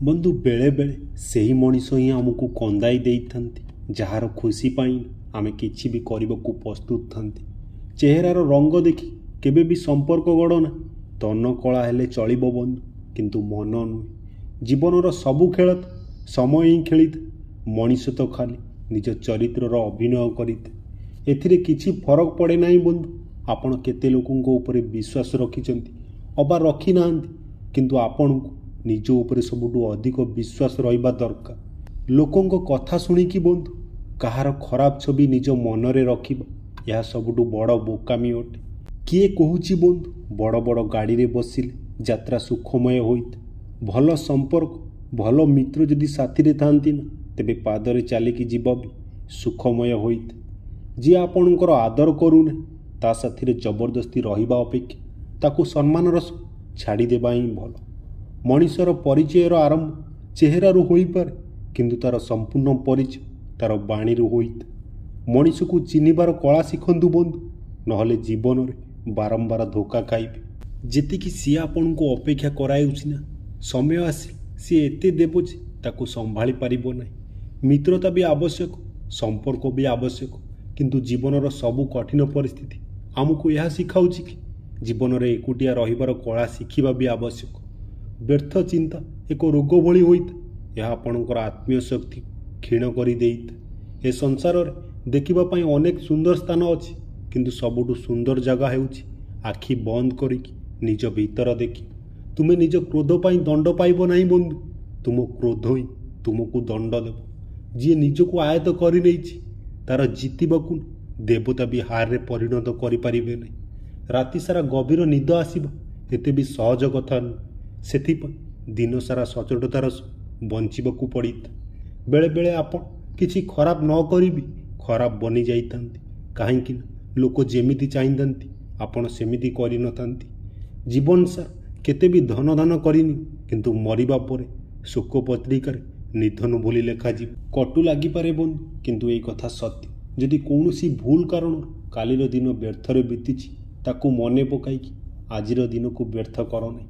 ବନ୍ଧୁ ବେଳେବେଳେ ସେହି ମଣିଷ ହିଁ ଆମକୁ କନ୍ଦାଇ ଦେଇଥାନ୍ତି, ଯାହାର ଖୁସି ପାଇଁ ଆମେ କିଛି ବି କରିବାକୁ ପ୍ରସ୍ତୁତ ଥାନ୍ତି। ଚେହେରାର ରଙ୍ଗ ଦେଖି କେବେ ବି ସମ୍ପର୍କ ଗଢ଼ ନା। ତନ କଳା ହେଲେ ଚଳିବ ବନ୍ଧୁ, କିନ୍ତୁ ମନ ନୁହେଁ। ଜୀବନର ସବୁ ଖେଳ ତ ସମୟ ହିଁ ଖେଳିଥାଏ। ମଣିଷ ତ ଖାଲି ନିଜ ଚରିତ୍ରର ଅଭିନୟ କରିଥାଏ। ଏଥିରେ କିଛି ଫରକ ପଡ଼େ ନାହିଁ ବନ୍ଧୁ, ଆପଣ କେତେ ଲୋକଙ୍କ ଉପରେ ବିଶ୍ୱାସ ରଖିଛନ୍ତି ଅବା ରଖିନାହାନ୍ତି, କିନ୍ତୁ ଆପଣଙ୍କୁ ନିଜ ଉପରେ ସବୁଠୁ ଅଧିକ ବିଶ୍ୱାସ ରହିବା ଦରକାର। ଲୋକଙ୍କ କଥା ଶୁଣିକି ବନ୍ଧୁ କାହାର ଖରାପ ଛବି ନିଜ ମନରେ ରଖିବା, ଏହା ସବୁଠୁ ବଡ଼ ବୋକାମି ଅଟେ। କିଏ କହୁଛି ବନ୍ଧୁ ବଡ଼ ବଡ଼ ଗାଡ଼ିରେ ବସିଲେ ଯାତ୍ରା ସୁଖମୟ ହୋଇଥାଏ। ଭଲ ସମ୍ପର୍କ, ଭଲ ମିତ୍ର ଯଦି ସାଥିରେ ଥାଆନ୍ତି ନା, ତେବେ ପାଦରେ ଚାଲିକି ଯିବା ବି ସୁଖମୟ ହୋଇଥାଏ। ଯିଏ ଆପଣଙ୍କର ଆଦର କରୁନାହିଁ, ତା ସାଥିରେ ଜବରଦସ୍ତି ରହିବା ଅପେକ୍ଷା ତାକୁ ସମ୍ମାନର ସହ ଛାଡ଼ିଦେବା ହିଁ ଭଲ। ମଣିଷର ପରିଚୟର ଆରମ୍ଭ ଚେହେରାରୁ ହୋଇପାରେ, କିନ୍ତୁ ତାର ସମ୍ପୂର୍ଣ୍ଣ ପରିଚୟ ତାର ବାଣୀରୁ ହୋଇଥାଏ। ମଣିଷକୁ ଚିହ୍ନିବାର କଳା ଶିଖନ୍ତୁ ବନ୍ଧୁ, ନହେଲେ ଜୀବନରେ ବାରମ୍ବାର ଧୋକା ଖାଇବେ। ଯେତିକି ସିଏ ଆପଣଙ୍କୁ ଅପେକ୍ଷା କରାଉଛି ନା, ସମୟ ଆସି ସିଏ ଏତେ ଦେବ ଯେ ତାକୁ ସମ୍ଭାଳି ପାରିବ ନାହିଁ। ମିତ୍ରତା ବି ଆବଶ୍ୟକ, ସମ୍ପର୍କ ବି ଆବଶ୍ୟକ, କିନ୍ତୁ ଜୀବନର ସବୁ କଠିନ ପରିସ୍ଥିତି ଆମକୁ ଏହା ଶିଖାଉଛି କି ଜୀବନରେ ଏକୁଟିଆ ରହିବାର କଳା ଶିଖିବା ବି ଆବଶ୍ୟକ। ବ୍ୟର୍ଥ ଚିନ୍ତା ଏକ ରୋଗ ଭଳି ହୋଇଥାଏ, ଏହା ଆପଣଙ୍କର ଆତ୍ମୀୟ ଶକ୍ତି କ୍ଷୀଣ କରିଦେଇଥାଏ। ଏ ସଂସାରରେ ଦେଖିବା ପାଇଁ ଅନେକ ସୁନ୍ଦର ସ୍ଥାନ ଅଛି, କିନ୍ତୁ ସବୁଠୁ ସୁନ୍ଦର ଜାଗା ହେଉଛି ଆଖି ବନ୍ଦ କରିକି ନିଜ ଭିତର ଦେଖି। ତୁମେ ନିଜ କ୍ରୋଧ ପାଇଁ ଦଣ୍ଡ ପାଇବ ନାହିଁ ବନ୍ଧୁ, ତୁମ କ୍ରୋଧ ହିଁ ତୁମକୁ ଦଣ୍ଡ ଦେବ। ଯିଏ ନିଜକୁ ଆୟତ୍ତ କରିନେଇଛି, ତାର ଜିତିବାକୁ ଦେବତା ବି ହାରରେ ପରିଣତ କରିପାରିବେ ନାହିଁ। ରାତିସାରା ଗଭୀର ନିଦ ଆସିବା ଏତେ ବି ସହଜ କଥା ନୁହେଁ। ସେଥିପାଇଁ ଦିନସାରା ସଚୋଟତାର ସହ ବଞ୍ଚିବାକୁ ପଡ଼ିଥାଏ। ବେଳେବେଳେ ଆପଣ କିଛି ଖରାପ ନ କରିବି ଖରାପ ବନିଯାଇଥାନ୍ତି, କାହିଁକି ନା ଲୋକ ଯେମିତି ଚାହିଁଥାନ୍ତି ଆପଣ ସେମିତି କରିନଥାନ୍ତି। ଜୀବନ ସାରା କେତେ ବି ଧନ କରିନି, କିନ୍ତୁ ମରିବା ପରେ ଶୋକ ପତ୍ରିକାରେ ନିଧନ ବୋଲି ଲେଖାଯିବ। କଟୁ ଲାଗିପାରେ ବନ୍ଧୁ, କିନ୍ତୁ ଏଇ କଥା ସତ୍ୟ। ଯଦି କୌଣସି ଭୁଲ କାରଣରୁ କାଲିର ଦିନ ବ୍ୟର୍ଥରେ ବିତିଛି, ତାକୁ ମନେ ପକାଇକି ଆଜିର ଦିନକୁ ବ୍ୟର୍ଥ କର ନାହିଁ।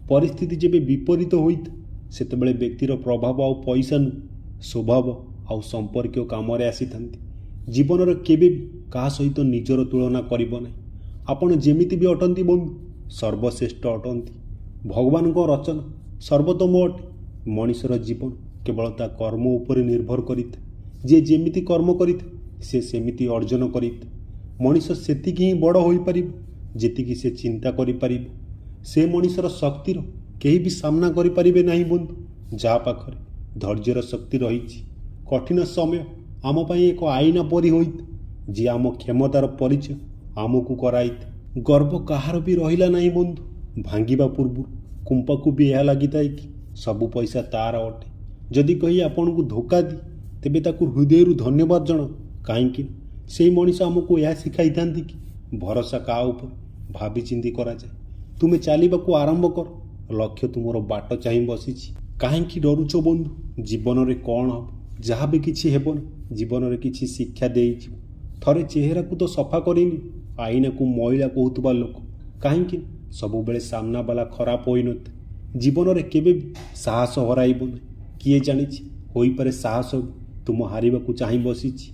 ପରିସ୍ଥିତି ଯେବେ ବିପରୀତ ହୋଇଥାଏ, ସେତେବେଳେ ବ୍ୟକ୍ତିର ପ୍ରଭାବ ଆଉ ପଇସା ନୁହେଁ, ସ୍ୱଭାବ ଆଉ ସମ୍ପର୍କୀୟ କାମରେ ଆସିଥାନ୍ତି। ଜୀବନରେ କେବେ ବି କାହା ସହିତ ନିଜର ତୁଳନା କରିବ ନାହିଁ। ଆପଣ ଯେମିତି ବି ଅଟନ୍ତି ବନ୍ଧୁ, ସର୍ବଶ୍ରେଷ୍ଠ ଅଟନ୍ତି। ଭଗବାନଙ୍କ ରଚନା ସର୍ବୋତ୍ତମ ଅଟେ। ମଣିଷର ଜୀବନ କେବଳ ତା କର୍ମ ଉପରେ ନିର୍ଭର କରିଥାଏ। ଯିଏ ଯେମିତି କର୍ମ କରିଥାଏ ସେ ସେମିତି ଅର୍ଜନ କରିଥାଏ। ମଣିଷ ସେତିକି ହିଁ ବଡ଼ ହୋଇପାରିବ ଯେତିକି ସେ ଚିନ୍ତା କରିପାରିବ। ସେ ମଣିଷର ଶକ୍ତିର କେହି ବି ସାମ୍ନା କରିପାରିବେ ନାହିଁ ବନ୍ଧୁ, ଯାହା ପାଖରେ ଧୈର୍ଯ୍ୟର ଶକ୍ତି ରହିଛି। କଠିନ ସମୟ ଆମ ପାଇଁ ଏକ ଆଇନା ପରି ହୋଇଥାଏ, ଯିଏ ଆମ କ୍ଷମତାର ପରିଚୟ ଆମକୁ କରାଇଥାଏ। ଗର୍ବ କାହାର ବି ରହିଲା ନାହିଁ ବନ୍ଧୁ। ଭାଙ୍ଗିବା ପୂର୍ବରୁ କୁମ୍ପାକୁ ବି ଏହା ଲାଗିଥାଏ କି ସବୁ ପଇସା ତାର ଅଟେ। ଯଦି କହି ଆପଣଙ୍କୁ ଧୋକା ଦିଏ, ତେବେ ତାକୁ ହୃଦୟରୁ ଧନ୍ୟବାଦ ଜଣାଅ, କାହିଁକି ସେହି ମଣିଷ ଆମକୁ ଏହା ଶିଖାଇଥାନ୍ତି କି ଭରସା କାହା ଉପରେ ଭାବିଚିନ୍ତି କରାଯାଏ। ତୁମେ ଚାଲିବାକୁ ଆରମ୍ଭ କର, ଲକ୍ଷ୍ୟ ତୁମର ବାଟ ଚାହିଁ ବସିଛି। କାହିଁକି ଡରୁଛ ବନ୍ଧୁ? ଜୀବନରେ କ'ଣ ହେବ? ଯାହା ବି କିଛି ହେବ ନା, ଜୀବନରେ କିଛି ଶିକ୍ଷା ଦେଇଯିବ। ଥରେ ଚେହେରାକୁ ତ ସଫା କରିନି, ଆଇନାକୁ ମଇଳା କହୁଥିବା ଲୋକ କାହିଁକି ସବୁବେଳେ ସାମ୍ନାବାଲା ଖରାପ ହୋଇନଥାଏ। ଜୀବନରେ କେବେ ବି ସାହସ ହରାଇବ ନାହିଁ। କିଏ ଜାଣିଛି, ହୋଇପାରେ ସାହସ ବି ତୁମ ହାରିବାକୁ ଚାହିଁ ବସିଛି।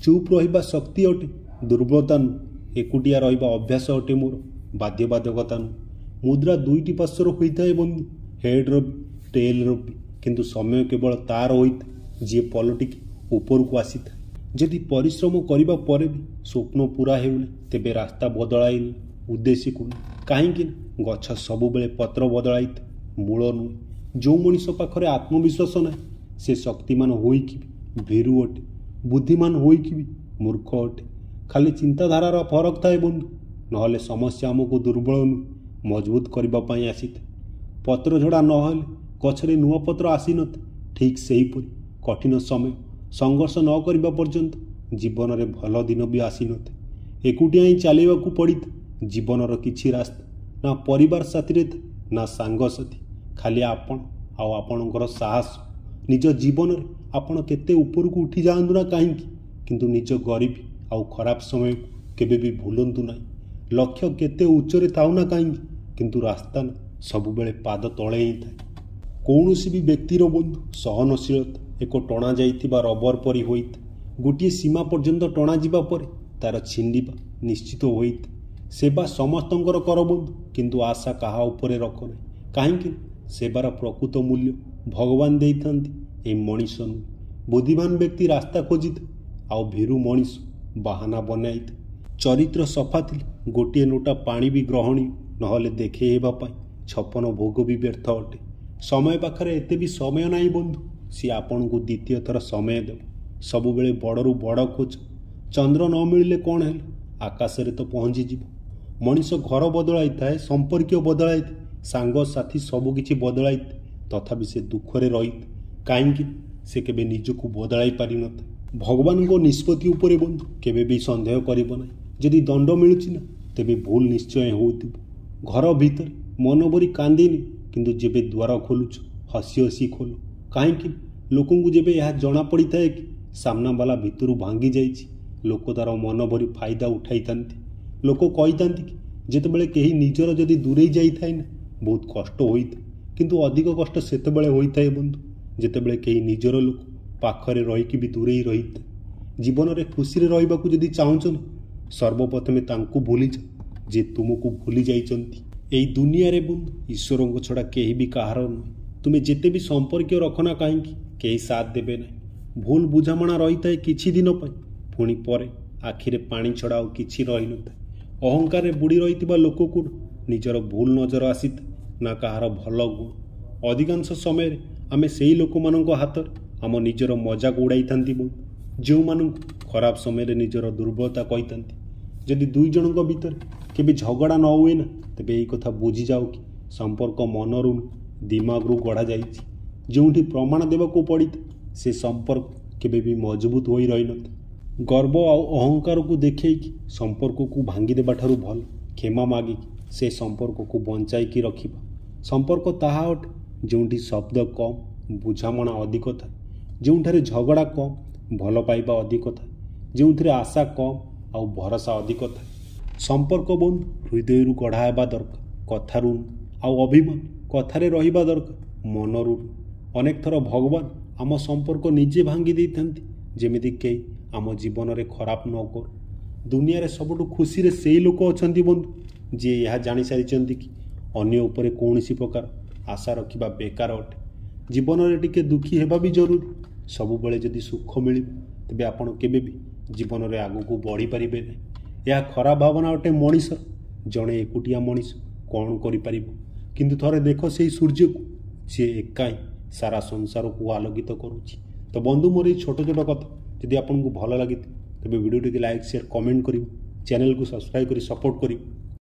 ଚୁପ୍ ରହିବା ଶକ୍ତି ଅଟେ, ଦୁର୍ବଳତା ନୁହେଁ। ଏକୁଟିଆ ରହିବା ଅଭ୍ୟାସ ଅଟେ ମୋର, ବାଧ୍ୟବାଧକତା ନୁହେଁ। ମୁଦ୍ରା ଦୁଇଟି ପାର୍ଶ୍ୱର ହୋଇଥାଏ ବନ୍ଧୁ, ହେଡ୍ର ବି ଟେଲ୍ର ବି, କିନ୍ତୁ ସମୟ କେବଳ ତାର ହୋଇଥାଏ ଯିଏ ପଲଟିକି ଉପରକୁ ଆସିଥାଏ। ଯଦି ପରିଶ୍ରମ କରିବା ପରେ ବି ସ୍ୱପ୍ନ ପୁରା ହେଉନି, ତେବେ ରାସ୍ତା ବଦଳାଇନି ଉଦ୍ଦେଶ୍ୟକୁ ନୁହେଁ। କାହିଁକି ନା ଗଛ ସବୁବେଳେ ପତ୍ର ବଦଳାଇଥାଏ, ମୂଳ ନୁହେଁ। ଯେଉଁ ମଣିଷ ପାଖରେ ଆତ୍ମବିଶ୍ୱାସ ନାହିଁ, ସେ ଶକ୍ତିମାନ ହୋଇକି ବି ଭୀରୁ ଅଟେ, ବୁଦ୍ଧିମାନ ହୋଇକି ବି ମୂର୍ଖ ଅଟେ। ଖାଲି ଚିନ୍ତାଧାରାର ଫରକ ଥାଏ ବନ୍ଧୁ, ନହେଲେ ସମସ୍ୟା ଆମକୁ ଦୁର୍ବଳ ନୁହେଁ, ମଜବୁତ କରିବା ପାଇଁ ଆସିଥାଏ। ପତ୍ର ଝଡ଼ା ନହେଲେ ଗଛରେ ନୂଆ ପତ୍ର ଆସିନଥାଏ। ଠିକ୍ ସେହିପରି କଠିନ ସମୟ ସଂଘର୍ଷ ନ କରିବା ପର୍ଯ୍ୟନ୍ତ ଜୀବନରେ ଭଲ ଦିନ ବି ଆସିନଥାଏ। ଏକୁଟିଆ ହିଁ ଚାଲିବାକୁ ପଡ଼ିଥାଏ। ଜୀବନର କିଛି ରାସ୍ତା ନା ପରିବାର ସାଥିରେ ଥାଏ, ନା ସାଙ୍ଗସାଥୀ, ଖାଲି ଆପଣ ଆଉ ଆପଣଙ୍କର ସାହସ। ନିଜ ଜୀବନରେ ଆପଣ କେତେ ଉପରକୁ ଉଠି ଯାଆନ୍ତୁ ନା କାହିଁକି, କିନ୍ତୁ ନିଜ ଗରିବୀ ଆଉ ଖରାପ ସମୟକୁ କେବେ ବି ଭୁଲନ୍ତୁ ନାହିଁ। ଲକ୍ଷ୍ୟ କେତେ ଉଚ୍ଚରେ ଥାଉ ନା କାହିଁକି, କିନ୍ତୁ ରାସ୍ତା ନା ସବୁବେଳେ ପାଦ ତଳେ ହିଁ ଥାଏ। କୌଣସି ବି ବ୍ୟକ୍ତିର ବନ୍ଧୁ ସହନଶୀଳତା ଏକ ଟଣାଯାଇଥିବା ରବର ପରି ହୋଇଥାଏ। ଗୋଟିଏ ସୀମା ପର୍ଯ୍ୟନ୍ତ ଟଣାଯିବା ପରେ ତାର ଛିଣ୍ଡିବା ନିଶ୍ଚିତ ହୋଇଥାଏ। ସେବା ସମସ୍ତଙ୍କର କର ବନ୍ଧୁ, କିନ୍ତୁ ଆଶା କାହା ଉପରେ ରଖ ନାହିଁ। କାହିଁକି? ସେବାର ପ୍ରକୃତ ମୂଲ୍ୟ ଭଗବାନ ଦେଇଥାନ୍ତି, ଏ ମଣିଷ ନୁହେଁ। ବୁଦ୍ଧିମାନ ବ୍ୟକ୍ତି ରାସ୍ତା ଖୋଜିଥାଏ, ଆଉ ଭୀରୁ ମଣିଷ ବାହାନା ବନାଇଥାଏ। ଚରିତ୍ର ସଫା ଥିଲେ ଗୋଟିଏ ଲୋଟା ପାଣି ବି ଗ୍ରହଣୀୟ, ନହେଲେ ଦେଖେଇ ହେବା ପାଇଁ 56 ଭୋଗ ବି ବ୍ୟର୍ଥ ଅଟେ। ସମୟ ପାଖରେ ଏତେ ବି ସମୟ ନାହିଁ ବନ୍ଧୁ, ସିଏ ଆପଣଙ୍କୁ ଦ୍ୱିତୀୟ ଥର ସମୟ ଦେବ। ସବୁବେଳେ ବଡ଼ରୁ ବଡ଼ ଖୋଜ। ଚନ୍ଦ୍ର ନ ମିଳିଲେ କ'ଣ ହେଲା, ଆକାଶରେ ତ ପହଞ୍ଚିଯିବ। ମଣିଷ ଘର ବଦଳାଇଥାଏ, ସମ୍ପର୍କୀୟ ବଦଳାଇଥାଏ, ସାଙ୍ଗସାଥି ସବୁକିଛି ବଦଳାଇଥାଏ, ତଥାପି ସେ ଦୁଃଖରେ ରହିଥାଏ। କାହିଁକି? ସେ କେବେ ନିଜକୁ ବଦଳାଇ ପାରିନଥାଏ। ଭଗବାନଙ୍କ ନିଷ୍ପତ୍ତି ଉପରେ ବନ୍ଧୁ କେବେ ବି ସନ୍ଦେହ କରିବ ନାହିଁ। ଯଦି ଦଣ୍ଡ ମିଳୁଛି ନା, ତେବେ ଭୁଲ ନିଶ୍ଚୟ ହେଉଥିବ। ଘର ଭିତରେ ମନ ଭରି କାନ୍ଦିନି, କିନ୍ତୁ ଯେବେ ଦ୍ୱାର ଖୋଲୁଛ ହସି ହସି ଖୋଲ। କାହିଁକି? ଲୋକଙ୍କୁ ଯେବେ ଏହା ଜଣାପଡ଼ିଥାଏ କି ସାମ୍ନାବାଲା ଭିତରୁ ଭାଙ୍ଗି ଯାଇଛି, ଲୋକ ତାର ମନ ଭରି ଫାଇଦା ଉଠାଇଥାନ୍ତି। ଲୋକ କହିଥାନ୍ତି କି ଯେତେବେଳେ କେହି ନିଜର ଯଦି ଦୂରେଇ ଯାଇଥାଏ ନା, ବହୁତ କଷ୍ଟ ହୋଇଥାଏ। କିନ୍ତୁ ଅଧିକ କଷ୍ଟ ସେତେବେଳେ ହୋଇଥାଏ ବନ୍ଧୁ, ଯେତେବେଳେ କେହି ନିଜର ଲୋକ ପାଖରେ ରହିକି ବି ଦୂରେଇ ରହିଥାଏ। ଜୀବନରେ ଖୁସିରେ ରହିବାକୁ ଯଦି ଚାହୁଁଛ ନା, ସର୍ବପ୍ରଥମେ ତାଙ୍କୁ ଭୁଲିଯାଅ ଯେ ତୁମକୁ ଭୁଲି ଯାଇଛନ୍ତି। ଏହି ଦୁନିଆରେ ବନ୍ଧୁ ଈଶ୍ୱରଙ୍କ ଛଡ଼ା କେହି ବି କାହାର ନୁହେଁ। ତୁମେ ଯେତେ ବି ସମ୍ପର୍କୀୟ ରଖ ନା କାହିଁକି, କେହି ସାଥ ଦେବେ ନାହିଁ। ଭୁଲ ବୁଝାମଣା ରହିଥାଏ କିଛି ଦିନ ପାଇଁ, ପୁଣି ପରେ ଆଖିରେ ପାଣି ଛଡ଼ା ଆଉ କିଛି ରହିନଥାଏ। ଅହଙ୍କାରରେ ବୁଡ଼ି ରହିଥିବା ଲୋକକୁ ନିଜର ଭୁଲ ନଜର ଆସିଥାଏ, ନା କାହାର ଭଲ ଗୁଣ। ଅଧିକାଂଶ ସମୟରେ ଆମେ ସେହି ଲୋକମାନଙ୍କ ହାତରେ ଆମ ନିଜର ମଜାକ ଉଡ଼ାଇଥାନ୍ତି ବନ୍ଧୁ, ଯେଉଁମାନଙ୍କୁ ଖରାପ ସମୟରେ ନିଜର ଦୁର୍ବଳତା କହିଥାନ୍ତି। ଯଦି ଦୁଇ ଜଣଙ୍କ ଭିତରେ କେବେ ଝଗଡ଼ା ନ ହୁଏ ନା, ତେବେ ଏହି କଥା ବୁଝିଯାଉ କି ସମ୍ପର୍କ ମନରୁ ଦିମାଗରୁ ଗଢ଼ାଯାଇଛି। ଯେଉଁଠି ପ୍ରମାଣ ଦେବାକୁ ପଡ଼ିଥାଏ, ସେ ସମ୍ପର୍କ କେବେ ବି ମଜବୁତ ହୋଇ ରହିନଥାଏ। ଗର୍ବ ଆଉ ଅହଙ୍କାରକୁ ଦେଖେଇକି ସମ୍ପର୍କକୁ ଭାଙ୍ଗିଦେବା ଠାରୁ ଭଲ କ୍ଷମା ମାଗିକି ସେ ସମ୍ପର୍କକୁ ବଞ୍ଚାଇକି ରଖିବା। ସମ୍ପର୍କ ତାହା ଅଟେ ଯେଉଁଠି ଶବ୍ଦ କମ୍, ବୁଝାମଣା ଅଧିକ ଥାଏ, ଯେଉଁଠାରେ ଝଗଡ଼ା କମ୍, ଭଲ ପାଇବା ଅଧିକ ଥାଏ, ଯେଉଁଥିରେ ଆଶା କମ୍ ଆଉ ଭରସା ଅଧିକ ଥାଏ। ସମ୍ପର୍କ ବନ୍ଧୁ ହୃଦୟରୁ ଗଢ଼ା ହେବା ଦରକାର, କଥାରୁ। ଆଉ ଅଭିମାନ କଥାରେ ରହିବା ଦରକାର, ମନରୁ। ଅନେକ ଥର ଭଗବାନ ଆମ ସମ୍ପର୍କ ନିଜେ ଭାଙ୍ଗି ଦେଇଥାନ୍ତି, ଯେମିତି କେହି ଆମ ଜୀବନରେ ଖରାପ ନ କରୁ। ଦୁନିଆରେ ସବୁଠୁ ଖୁସିରେ ସେଇ ଲୋକ ଅଛନ୍ତି ବନ୍ଧୁ, ଯିଏ ଏହା ଜାଣିସାରିଛନ୍ତି କି ଅନ୍ୟ ଉପରେ କୌଣସି ପ୍ରକାର ଆଶା ରଖିବା ବେକାର ଅଟେ। ଜୀବନରେ ଟିକେ ଦୁଃଖୀ ହେବା ବି ଜରୁରୀ। ସବୁବେଳେ ଯଦି ସୁଖ ମିଳିବ, ତେବେ ଆପଣ କେବେ ବି ଜୀବନରେ ଆଗକୁ ବଢ଼ିପାରିବେ ନାହିଁ। ଏହା ଖରାପ ଭାବନା ଅଟେ ମଣିଷର। ଜଣେ ଏକୁଟିଆ ମଣିଷ କ'ଣ କରିପାରିବ? କିନ୍ତୁ ଥରେ ଦେଖ ସେଇ ସୂର୍ଯ୍ୟକୁ, ସିଏ ଏକା ହିଁ ସାରା ସଂସାରକୁ ଆଲୋକିତ କରୁଛି। ତ ବନ୍ଧୁ, ମୋର ଏଇ ଛୋଟ ଛୋଟ କଥା ଯଦି ଆପଣଙ୍କୁ ଭଲ ଲାଗିଥିବ, ତେବେ ଭିଡ଼ିଓଟିକୁ ଲାଇକ୍, ସେୟାର, କମେଣ୍ଟ କରିବ, ଚ୍ୟାନେଲକୁ ସବସ୍କ୍ରାଇବ୍ କରି ସପୋର୍ଟ କରିବ।